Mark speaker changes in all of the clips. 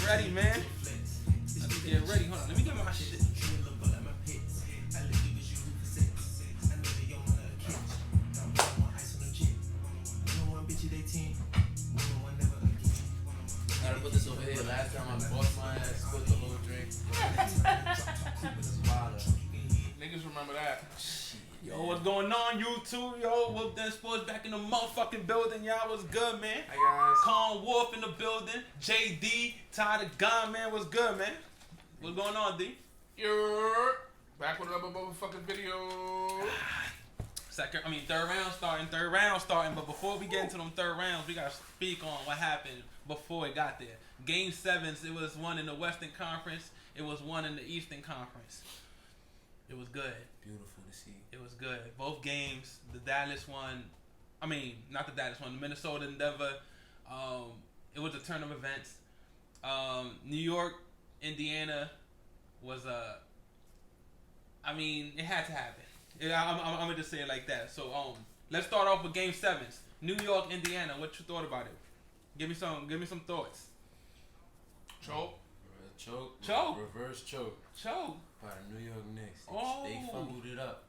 Speaker 1: ready, man. Let's get ready. Hold on, let me get my shit.
Speaker 2: Gotta put this over here. Last time I bought my ass, spilled the whole drink. It's wild.
Speaker 3: Niggas remember that.
Speaker 1: Yo, what's going on, YouTube? Yo, Wolf Den Sports back in the motherfucking building. Y'all, what's good, man?
Speaker 2: Hi guys.
Speaker 1: Con Wolf in the building. JD, Ty the Gun, man. What's good, man? What's going on, D?
Speaker 3: You're back with another motherfucking video.
Speaker 1: Third round starting. But before we get into them third rounds, we gotta speak on what happened before it got there. Game 7s, it was one in the Western Conference. It was one in the Eastern Conference. It was good.
Speaker 2: Beautiful to see.
Speaker 1: It was good. Both games, the Dallas one, not the Dallas one, the Minnesota and Denver. It was a turn of events. New York, Indiana was it had to happen. I'm gonna just say it like that. So let's start off with Game 7s. New York, Indiana. What you thought about it? Give me some thoughts.
Speaker 3: Choke.
Speaker 1: Choke.
Speaker 2: Reverse choke.
Speaker 1: Choke.
Speaker 2: By the New York Knicks. They
Speaker 1: Oh.
Speaker 2: fumbled it up.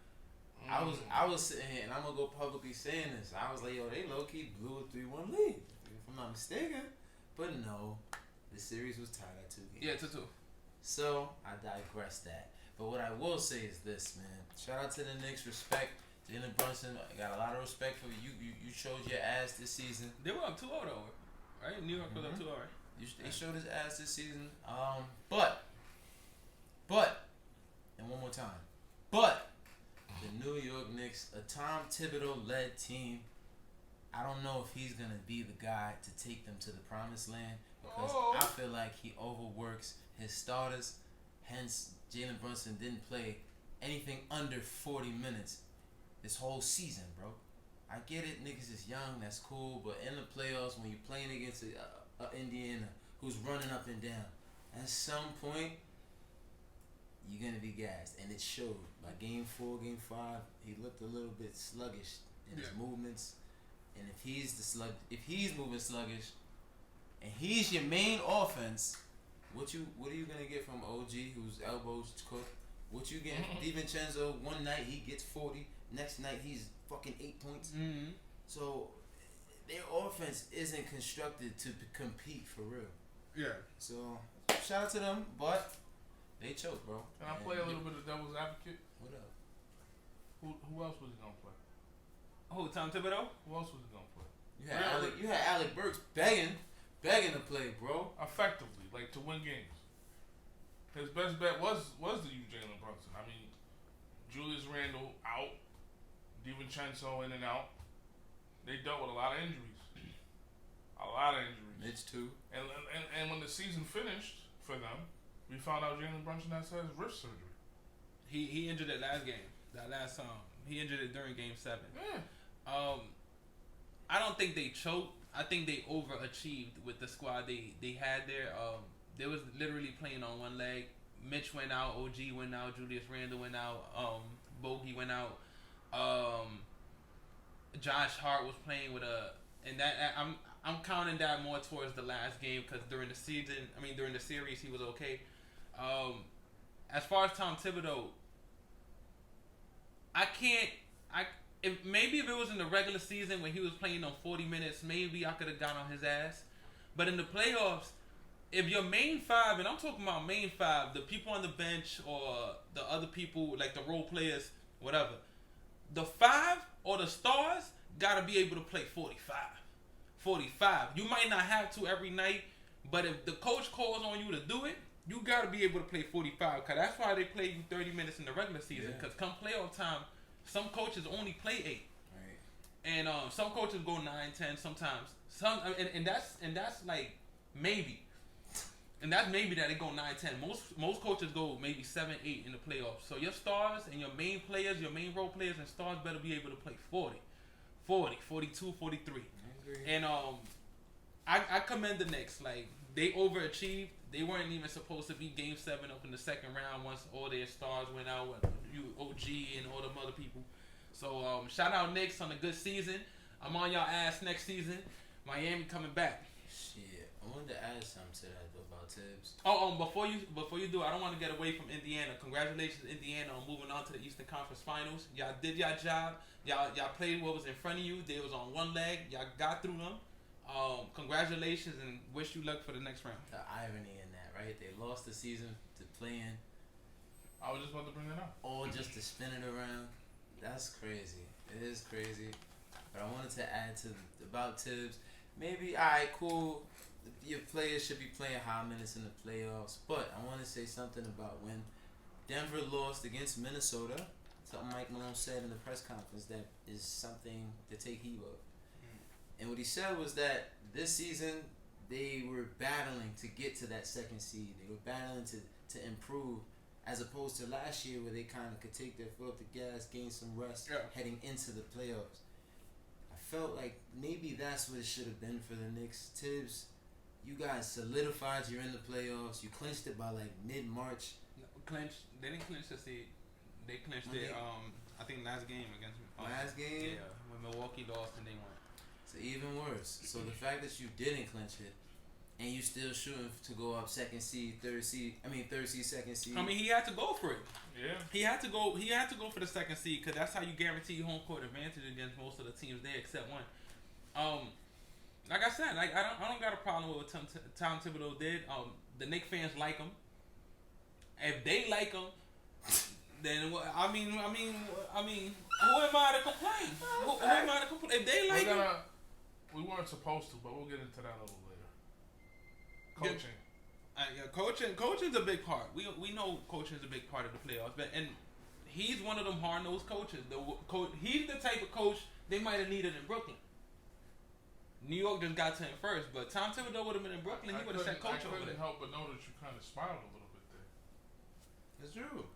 Speaker 2: I was sitting here, and I'm gonna go publicly saying this. I was like, yo, they low key blew a 3-1 lead, if I'm not mistaken. But no, the series was tied at 2 games.
Speaker 1: Yeah, 2-2.
Speaker 2: So I digress that. But what I will say is this, man. Shout out to the Knicks. Respect. Jalen Brunson. I got a lot of respect for you. You showed your ass this season.
Speaker 1: They were up 2-0 though, right? New York was up 2-0, right?
Speaker 2: They showed his ass this season. But, and one more time. But the New York Knicks, a Tom Thibodeau-led team, I don't know if he's going to be the guy to take them to the promised land because I feel like he overworks his starters. Hence, Jalen Brunson didn't play anything under 40 minutes this whole season, bro. I get it, niggas is young, that's cool, but in the playoffs, when you're playing against Indiana who's running up and down, at some point, you're going to be gassed. And it showed. By game 4, game 5, he looked a little bit sluggish in his movements. And if he's moving sluggish, and he's your main offense, what are you gonna get from OG, whose elbows cook? What you get? DiVincenzo, one night he gets 40, next night he's fucking 8 points.
Speaker 1: Mm-hmm.
Speaker 2: So their offense isn't constructed to compete for real.
Speaker 1: Yeah.
Speaker 2: So shout out to them, but they choked, bro.
Speaker 3: Can I play a little bit of devil's advocate?
Speaker 2: What up?
Speaker 3: Who else was he gonna play?
Speaker 1: Who, Tom Thibodeau?
Speaker 3: Who else was he gonna play?
Speaker 2: You had Alec Burks begging to play, bro.
Speaker 3: Effectively, like to win games. His best bet was to use Jalen Brunson. I mean, Julius Randle out, DiVincenzo in and out. They dealt with a lot of injuries.
Speaker 2: Mitch too.
Speaker 3: And when the season finished for them, we found out Jalen Brunson has wrist surgery.
Speaker 1: He injured it last game. That last he injured it during Game 7.
Speaker 3: Yeah.
Speaker 1: I don't think they choked. I think they overachieved with the squad they had there. They was literally playing on one leg. Mitch went out, OG went out, Julius Randle went out, Bogey went out. Josh Hart was playing with and that I'm counting that more towards the last game because during the series he was okay. As far as Tom Thibodeau, maybe if it was in the regular season when he was playing on 40 minutes, maybe I could have got on his ass. But in the playoffs, if your main 5, and I'm talking about main 5, the people on the bench or the other people, like the role players, whatever, the 5 or the stars gotta be able to play 45. 45. You might not have to every night, but if the coach calls on you to do it, you gotta be able to play 45. Cause that's why they play you 30 minutes in the regular season.
Speaker 2: Yeah.
Speaker 1: Cause come playoff time, some coaches only play 8.
Speaker 2: Right.
Speaker 1: And some coaches go 9, 10 sometimes. And that's like maybe. And that's maybe that they go 9, 10. Most coaches go maybe 7, 8 in the playoffs. So your stars and your main players, your main role players and stars better be able to play 40, 42, 43. And I commend the Knicks. Like they overachieved. They weren't even supposed to be Game 7 up in the second round once all their stars went out with OG and all them other people. So shout out Knicks on a good season. I'm on y'all ass next season. Miami coming back.
Speaker 2: Shit, I'm wanted to add something to that though about Tibbs.
Speaker 1: Before you do, I don't want to get away from Indiana. Congratulations, Indiana, on moving on to the Eastern Conference Finals. Y'all did your job. Y'all played what was in front of you. They was on one leg. Y'all got through them. Congratulations and wish you luck for the next round.
Speaker 2: The irony in that, right? They lost the season to play-in,
Speaker 3: I was just about to bring that up.
Speaker 2: all just to spin it around. That's crazy. It is crazy. But I wanted to add to about Tibbs. Maybe, alright, cool. Your players should be playing high minutes in the playoffs. But I want to say something about when Denver lost against Minnesota. Something Mike Malone said in the press conference that is something to take heed of. And what he said was that this season they were battling to get to that second seed. They were battling to improve, as opposed to last year where they kind of could take their foot off the gas, gain some rest, heading into the playoffs. I felt like maybe that's what it should have been for the Knicks. Tibbs, you guys solidified you're in the playoffs. You clinched it by like mid-March.
Speaker 1: They didn't clinch the seed. They clinched it. I think last game against.
Speaker 2: Last game.
Speaker 1: Yeah, when Milwaukee lost and they won.
Speaker 2: So even worse. So the fact that you didn't clinch it, and you still shooting to go up second seed, second seed.
Speaker 1: I mean, he had to go for it.
Speaker 3: Yeah.
Speaker 1: He had to go for the second seed because that's how you guarantee home court advantage against most of the teams there except one. Like I said, like I don't got a problem with what Tom Thibodeau did. The Knicks fans like him. If they like him, then I mean, who am I to complain? Who am I to complain? If they like him,
Speaker 3: we weren't supposed to, but we'll get into that a little later. Coaching.
Speaker 1: Coaching's a big part. We know coaching is a big part of the playoffs, and he's one of them hard-nosed coaches. He's the type of coach they might have needed in Brooklyn. New York just got to him first, but Tom Thibodeau would have been in Brooklyn. He would have said coach over there.
Speaker 3: I couldn't help but know that you kind of smiled a little bit there.
Speaker 2: That's true.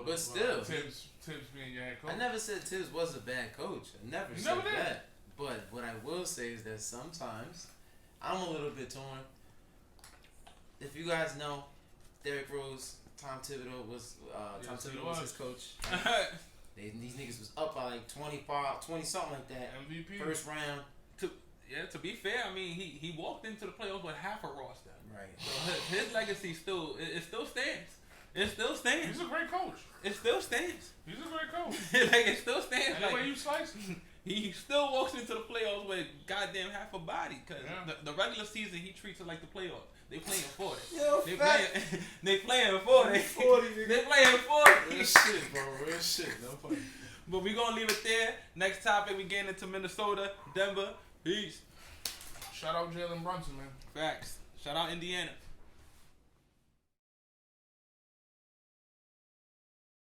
Speaker 3: But
Speaker 2: still,
Speaker 3: Tibbs being your head coach.
Speaker 2: I never said Tibbs was a bad coach. I never said that. But what I will say is that sometimes I'm a little bit torn. If you guys know, Derrick Rose, Tom Thibodeau was his coach. These niggas was up by like 25, 20 something like that.
Speaker 3: MVP
Speaker 2: first round.
Speaker 1: To be fair, I mean he walked into the playoffs with half a roster.
Speaker 2: Right.
Speaker 1: So his legacy still stands. It still stands.
Speaker 3: He's a great coach.
Speaker 1: It still stands.
Speaker 3: He's a great coach.
Speaker 1: Like it still stands.
Speaker 3: And the way you slice it.
Speaker 1: He still walks into the playoffs with goddamn half a body because the regular season he treats it like the playoffs. They playing for it. They playing for it. They playing for it.
Speaker 2: Real shit, bro. Real shit. No funny.
Speaker 1: But we gonna leave it there. Next topic, we getting into Minnesota, Denver. Peace.
Speaker 3: Shout out Jalen Brunson, man.
Speaker 1: Facts. Shout out Indiana.